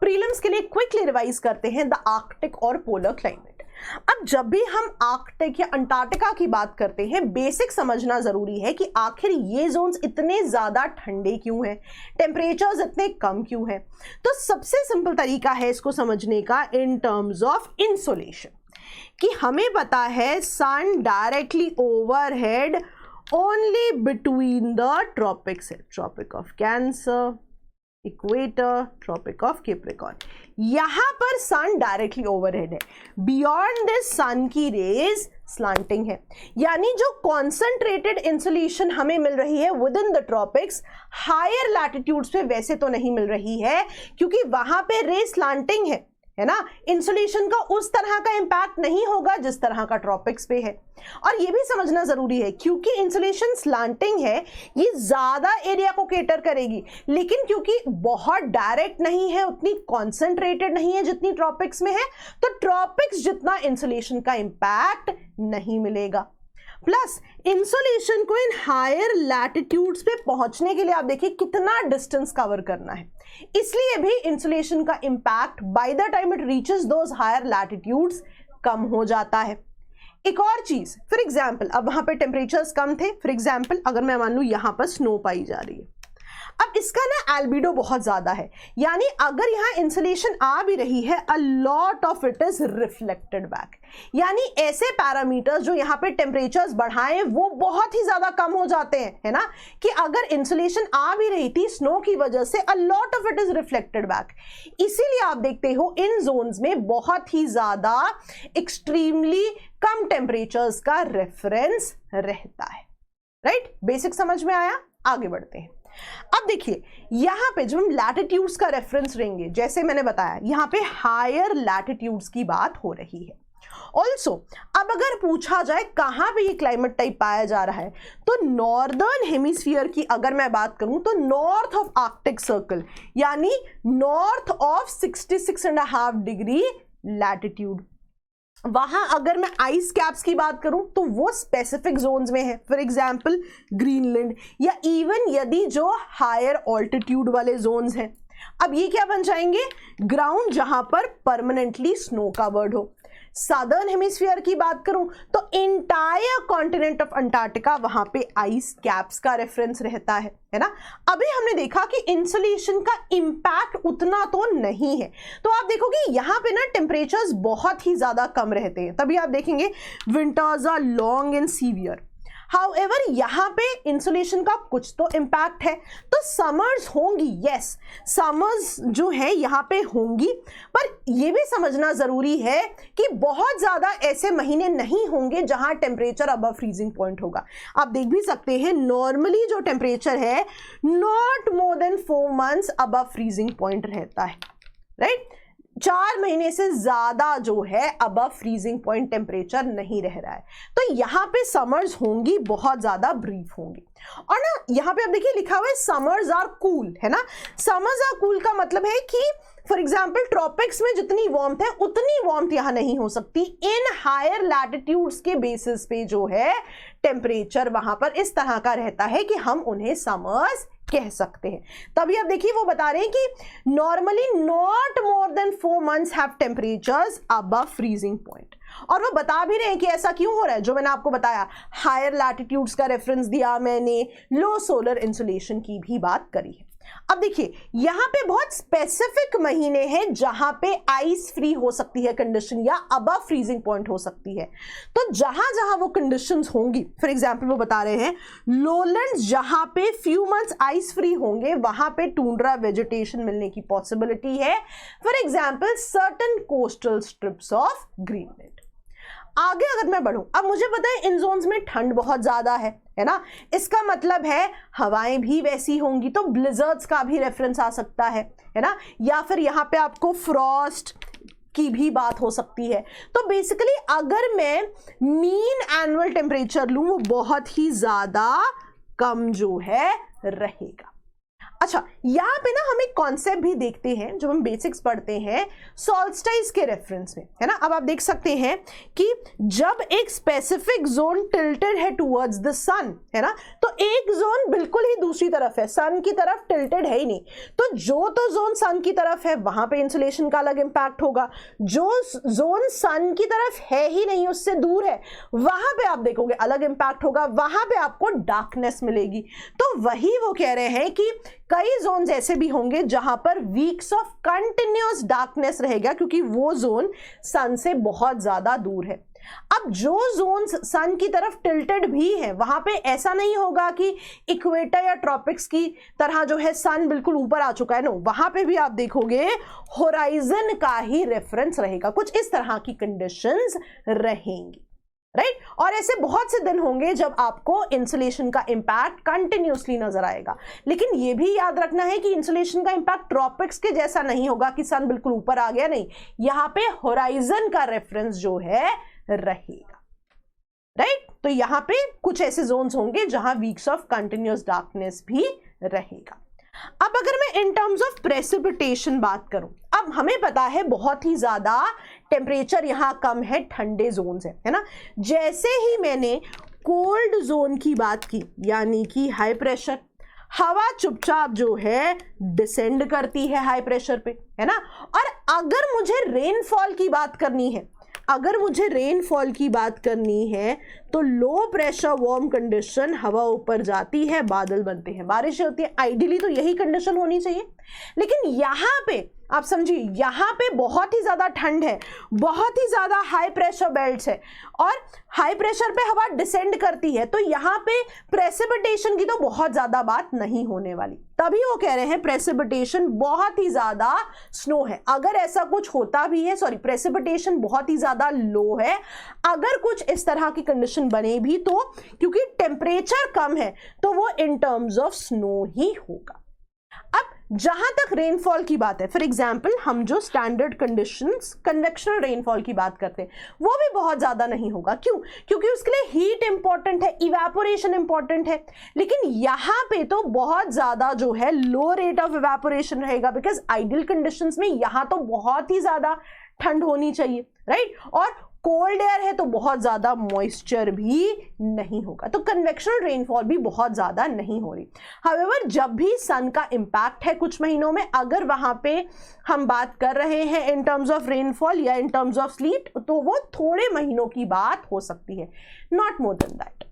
Prelims के लिए quickly revise करते हैं द आर्कटिक और पोलर क्लाइमेट। अब जब भी हम आर्कटिक या अंटार्कटिका की बात करते हैं, बेसिक समझना जरूरी है कि आखिर ये जोन्स इतने ज्यादा ठंडे क्यों हैं, टेम्परेचर्स इतने कम क्यों हैं। तो सबसे सिंपल तरीका है इसको समझने का इन टर्म्स ऑफ इंसोलेशन, कि हमें पता है sun directly overhead only between the tropics, tropic of Cancer, equator, tropic of Capricorn, यहां पर सन डायरेक्टली ओवरहेड है। बियॉन्ड दिस सन की रेज स्लांटिंग है, यानी जो कॉन्सेंट्रेटेड इंसुलेशन हमें मिल रही है within the tropics, higher latitudes पे वैसे तो नहीं मिल रही है, क्योंकि वहां पे रे स्लांटिंग है ना। इंसुलेशन का उस तरह का इंपैक्ट नहीं होगा जिस तरह का ट्रॉपिक्स पे है। और ये भी समझना जरूरी है, क्योंकि इंसुलेशन स्लांटिंग है, ये ज्यादा एरिया को केटर करेगी, लेकिन क्योंकि बहुत डायरेक्ट नहीं है, उतनी कॉन्सेंट्रेटेड नहीं है जितनी ट्रॉपिक्स में है, तो ट्रॉपिक्स जितना इंसुलेशन का इंपैक्ट नहीं मिलेगा। प्लस इंसुलेशन को इन हायर लैटिट्यूड्स पे पहुंचने के लिए आप देखिए कितना डिस्टेंस कवर करना है, इसलिए भी इंसुलेशन का impact by the time it reaches those higher latitudes कम हो जाता है। एक और चीज, फॉर एग्जाम्पल अब वहां पे टेम्परेचर्स कम थे, फॉर एग्जाम्पल अगर मैं मान लूं यहां पर स्नो पाई जा रही है, अब इसका ना एल्बिडो बहुत ज्यादा है, यानी अगर यहाँ इंसुलेशन आ भी रही है, a lot of it is reflected back, यानी ऐसे पैरामीटर्स जो यहाँ पे टेम्परेचर्स बढ़ाएं वो बहुत ही ज्यादा कम हो जाते हैं, है ना, कि अगर इंसुलेशन आ भी रही थी स्नो की वजह से, a lot of it is reflected back. इसीलिए आप देखते हो इन जोन्स में बहुत ही ज्यादा एक्सट्रीमली कम टेम्परेचर्स का रेफरेंस रहता है। राइट, बेसिक समझ में आया, आगे बढ़ते हैं। अब देखिए यहां पे जब हम लैटिट्यूड्स का रेफरेंस लेंगे, जैसे मैंने बताया यहां पे हायर लैटिट्यूड्स की बात हो रही है। ऑल्सो अब अगर पूछा जाए कहां पे ये क्लाइमेट टाइप पाया जा रहा है, तो नॉर्दर्न हेमिस्फीयर की अगर मैं बात करूं तो नॉर्थ ऑफ आर्कटिक सर्कल, यानी नॉर्थ ऑफ 66.5 डिग्री लैटिट्यूड, वहां अगर मैं आइस कैप्स की बात करूं तो वो स्पेसिफिक जोन्स में है, फॉर एग्जांपल ग्रीनलैंड, या इवन यदि जो हायर ऑल्टीट्यूड वाले जोन्स हैं, अब ये क्या बन जाएंगे, ग्राउंड जहां पर परमानेंटली स्नो कवर्ड हो। सदर्न हेमिस्फीयर की बात करूं तो इंटायर कॉन्टिनेंट ऑफ अंटार्कटिका, वहां पे आइस कैप्स का रेफरेंस रहता है ना। अभी हमने देखा कि इंसुलेशन का इंपैक्ट उतना तो नहीं है, तो आप देखोगे यहां पे ना टेम्परेचर्स बहुत ही ज्यादा कम रहते हैं, तभी आप देखेंगे winters are long and severe. However यहाँ पे इंसुलेशन का कुछ तो इम्पैक्ट है, तो समर्स होंगी, यस समर्स जो है यहाँ पे होंगी, पर ये भी समझना जरूरी है कि बहुत ज्यादा ऐसे महीने नहीं होंगे जहां टेम्परेचर अबव फ्रीजिंग पॉइंट होगा। आप देख भी सकते हैं नॉर्मली जो टेम्परेचर है not more than 4 months above freezing point रहता है, राइट। 4 महीने से ज्यादा जो है अबव फ्रीजिंग पॉइंट टेम्परेचर नहीं रह रहा है, तो यहाँ पे समर्स होंगी बहुत ज्यादा ब्रीफ होंगी। और ना यहाँ पे आप देखिए लिखा हुआ है समर्स आर कूल, है ना। समर्स आर कूल का मतलब है कि फॉर एग्जाम्पल ट्रॉपिक्स में जितनी वार्मथ है उतनी वार्मथ यहाँ नहीं हो सकती, इन हायर लैटिट्यूड्स के बेसिस पे जो है टेम्परेचर वहां पर इस तरह का रहता है कि हम उन्हें समर्स कह सकते हैं। तभी आप देखिए वो बता रहे हैं कि normally not more than 4 months have temperatures above freezing point, और वो बता भी रहे हैं कि ऐसा क्यों हो रहा है, जो मैंने आपको बताया हायर लैटिट्यूड्स का रेफरेंस दिया मैंने, लो सोलर इंसुलेशन की भी बात करी है। अब देखिए यहां पे बहुत स्पेसिफिक महीने हैं जहां पे आइस फ्री हो सकती है कंडीशन, या अबव फ्रीजिंग पॉइंट हो सकती है, तो जहां जहां वो कंडीशंस होंगी, फॉर एग्जांपल वो बता रहे हैं लोलैंड्स जहां पे फ्यू मंथ्स आइस फ्री होंगे वहां पे टुंड्रा वेजिटेशन मिलने की पॉसिबिलिटी है, for example certain coastal strips of Greenland. आगे अगर मैं बढ़ूं, अब मुझे पता है इन जोन्स में ठंड बहुत ज्यादा है ना, इसका मतलब है हवाएं भी वैसी होंगी, तो ब्लिजर्ड्स का भी रेफरेंस आ सकता है ना, या फिर यहाँ पे आपको फ्रॉस्ट की भी बात हो सकती है। तो बेसिकली अगर मैं मीन एनुअल टेम्परेचर लूं वो बहुत ही ज्यादा कम जो है रहेगा। अच्छा, यहाँ पे ना हम एक कॉन्सेप्ट भी देखते हैं जब हम बेसिक्स पढ़ते हैं सॉल्स्टाइस के रेफरेंस में, है ना। अब आप देख सकते हैं कि जब एक स्पेसिफिक जोन टिल्टेड है टुवर्ड्स द सन, है ना, तो एक जोन बिल्कुल ही दूसरी तरफ है, सन की तरफ टिल्टेड है ही नहीं, तो जो तो जोन सन की तरफ है वहां पे इंसुलेशन का अलग इंपैक्ट होगा, जो जोन सन की तरफ है ही नहीं, उससे दूर है, वहां पे आप देखोगे अलग इंपैक्ट होगा, वहां पे आपको डार्कनेस मिलेगी। तो वही वो कह रहे हैं कि कई जोन्स ऐसे भी होंगे जहां पर वीक्स ऑफ कंटिन्यूअस डार्कनेस रहेगा, क्योंकि वो जोन सन से बहुत ज्यादा दूर है। अब जो जोन्स सन की तरफ टिल्टेड भी है, वहां पे ऐसा नहीं होगा कि इक्वेटर या ट्रॉपिक्स की तरह जो है सन बिल्कुल ऊपर आ चुका है, नो, वहां पे भी आप देखोगे होराइजन का ही रेफरेंस रहेगा, कुछ इस तरह की कंडीशंस रहेंगी, राइट। और ऐसे बहुत से दिन होंगे जब आपको इंसुलेशन का इंपैक्ट कंटिन्यूसली नजर आएगा, लेकिन यह भी याद रखना है कि इंसुलेशन का इंपैक्ट ट्रॉपिक्स के जैसा नहीं होगा कि सन बिल्कुल ऊपर आ गया, नहीं, यहां पे होराइजन का रेफरेंस जो है रहेगा, राइट। तो यहां पे कुछ ऐसे जोन्स होंगे जहां वीक्स ऑफ कंटिन्यूअस डार्कनेस भी रहेगा। अब अगर मैं इन टर्म्स ऑफ प्रेसिपिटेशन बात करूं, अब हमें पता है बहुत ही ज्यादा टेम्परेचर यहां कम है, ठंडे जोन्स है ना। जैसे ही मैंने कोल्ड जोन की बात की, यानी कि हाई प्रेशर, हवा चुपचाप जो है डिसेंड करती है हाई प्रेशर पे, है ना। और अगर मुझे रेनफॉल की बात करनी है, अगर मुझे रेनफॉल की बात करनी है तो लो प्रेशर वार्म कंडीशन, हवा ऊपर जाती है, बादल बनते हैं, बारिश होती है, आइडियली तो यही कंडीशन होनी चाहिए। लेकिन यहां पे आप समझिए, यहां पे बहुत ही ज्यादा ठंड है, बहुत ही ज्यादा हाई प्रेशर बेल्ट्स है, और हाई प्रेशर पे हवा डिसेंड करती है, तो यहां पे प्रेसिपिटेशन की तो बहुत ज्यादा बात नहीं होने वाली। तभी वो कह रहे हैं प्रेसिपिटेशन बहुत ही ज्यादा स्नो है। अगर ऐसा कुछ होता भी है, सॉरी, प्रेसिपिटेशन बहुत ही ज्यादा लो है, अगर कुछ इस तरह की कंडीशन बने भी तो क्योंकि टेम्परेचर कम है तो वो इन टर्म्स ऑफ स्नो ही होगा। अब जहां तक रेनफॉल की बात है, फॉर एग्जाम्पल हम जो स्टैंडर्ड कंडीशंस कन्वेक्शनल रेनफॉल की बात करते हैं, वो भी बहुत ज्यादा नहीं होगा। क्यों? क्योंकि उसके लिए हीट इंपॉर्टेंट है, इवेपोरेशन इंपॉर्टेंट है, लेकिन यहां पे तो बहुत ज्यादा जो है लो रेट ऑफ इवेपोरेशन रहेगा, बिकॉज आइडियल कंडीशंस में यहां तो बहुत ही ज्यादा ठंड होनी चाहिए, राइट। और कोल्ड एयर है तो बहुत ज्यादा मॉइस्चर भी नहीं होगा, तो कन्वेक्शनल रेनफॉल भी बहुत ज्यादा नहीं हो रही। हाउएवर जब भी सन का इंपैक्ट है कुछ महीनों में, अगर वहां पे हम बात कर रहे हैं इन टर्म्स ऑफ रेनफॉल या इन टर्म्स ऑफ स्लीट, तो वो थोड़े महीनों की बात हो सकती है, नॉट मोर देन दैट।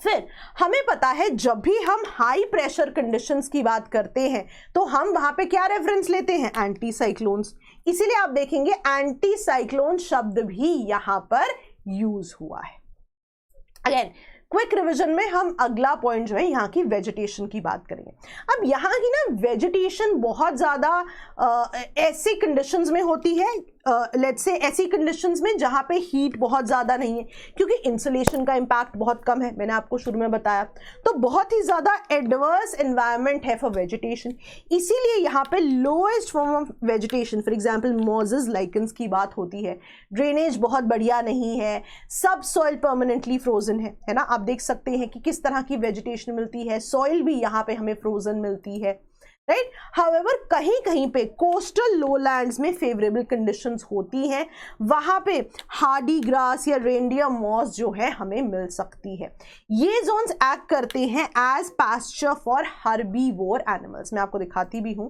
फिर हमें पता है जब भी हम हाई प्रेशर कंडीशंस की बात करते हैं तो हम वहां पे क्या रेफरेंस लेते हैं? Anti cyclones. इसीलिए आप देखेंगे एंटी साइक्लोन शब्द भी यहां पर यूज हुआ है। अगेन क्विक रिवीजन में हम अगला पॉइंट जो है यहाँ की वेजिटेशन की बात करेंगे। अब यहाँ की ना वेजिटेशन बहुत ज़्यादा ऐसी कंडीशंस में होती है, लेट्स से ऐसी कंडीशंस में जहाँ पे हीट बहुत ज़्यादा नहीं है, क्योंकि इंसुलेशन का इम्पैक्ट बहुत कम है, मैंने आपको शुरू में बताया, तो बहुत ही ज़्यादा एडवर्स एनवायरनमेंट है फॉर वेजिटेशन। इसीलिए यहाँ पे lowest form of vegetation, for example Moses lichens की बात होती है, ड्रेनेज बहुत बढ़िया नहीं है, सब सॉइल परमानेंटली फ्रोजन है ना। आप देख सकते हैं कि किस तरह की वेजिटेशन मिलती है, सॉइल भी यहाँ पे हमें फ्रोजन मिलती है, राइट। हाउएवर कहीं कहीं पे कोस्टल लोलैंड्स में फेवरेबल कंडीशंस होती हैं, वहां पे हार्डी ग्रास या रेनडियर मॉस जो है हमें मिल सकती है। ये जोन्स एक्ट करते हैं as pasture for herbivore animals, मैं आपको दिखाती भी हूं,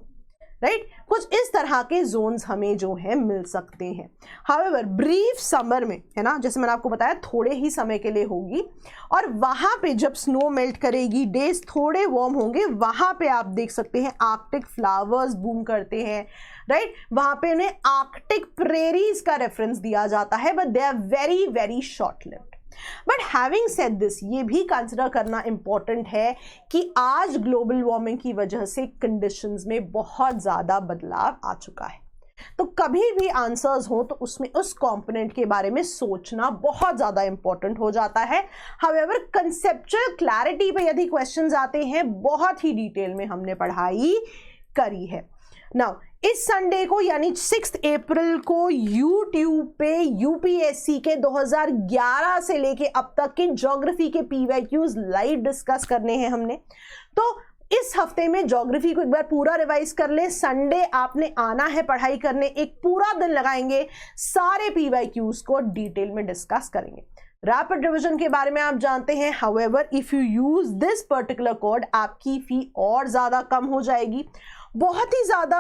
राइट। कुछ इस तरह के जोन्स हमें जो है मिल सकते हैं। हाउएवर ब्रीफ समर में, है ना, जैसे मैंने आपको बताया थोड़े ही समय के लिए होगी, और वहां पे जब स्नो मेल्ट करेगी, डेज थोड़े वार्म होंगे, वहां पे आप देख सकते हैं आर्कटिक फ्लावर्स बूम करते हैं, राइट। वहां पे उन्हें आर्कटिक प्रेरीज का रेफरेंस दिया जाता है, but they are very very short lived. But having said this, ये भी कंसिडर करना इंपॉर्टेंट है कि आज ग्लोबल वार्मिंग की वजह से कंडीशंस में बहुत ज्यादा बदलाव आ चुका है, तो कभी भी आंसर्स हो तो उसमें उस कंपोनेंट के बारे में सोचना बहुत ज्यादा इंपॉर्टेंट हो जाता है। हाउएवर कंसेप्चुअल क्लैरिटी पे यदि क्वेश्चंस आते हैं, बहुत ही डिटेल में हमने पढ़ाई करी है। नाउ इस संडे को यानी 6 अप्रैल को यूट्यूब पे यूपीएससी के 2011 से लेके अब तक के ज्योग्राफी के पीवाईक्यूज लाइव डिस्कस करने हैं हमने, तो इस हफ्ते में ज्योग्राफी को एक बार पूरा रिवाइज कर लें। संडे आपने आना है पढ़ाई करने, एक पूरा दिन लगाएंगे, सारे PYQs को डिटेल में डिस्कस करेंगे। रैपिड रिवीजन के बारे में आप जानते हैं, however if you use this particular code आपकी फी और ज्यादा कम हो जाएगी। बहुत ही ज्यादा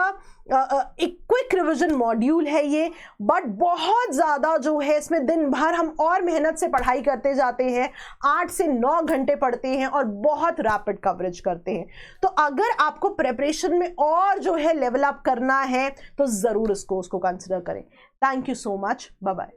एक क्विक रिवीजन मॉड्यूल है ये, बट बहुत ज्यादा जो है इसमें दिन भर हम और मेहनत से पढ़ाई करते जाते हैं, 8 से 9 घंटे पढ़ते हैं और बहुत रैपिड कवरेज करते हैं। तो अगर आपको प्रिपरेशन में और जो है लेवल अप करना है तो जरूर इस कोर्स को कंसिडर करें। Thank you so much, bye bye.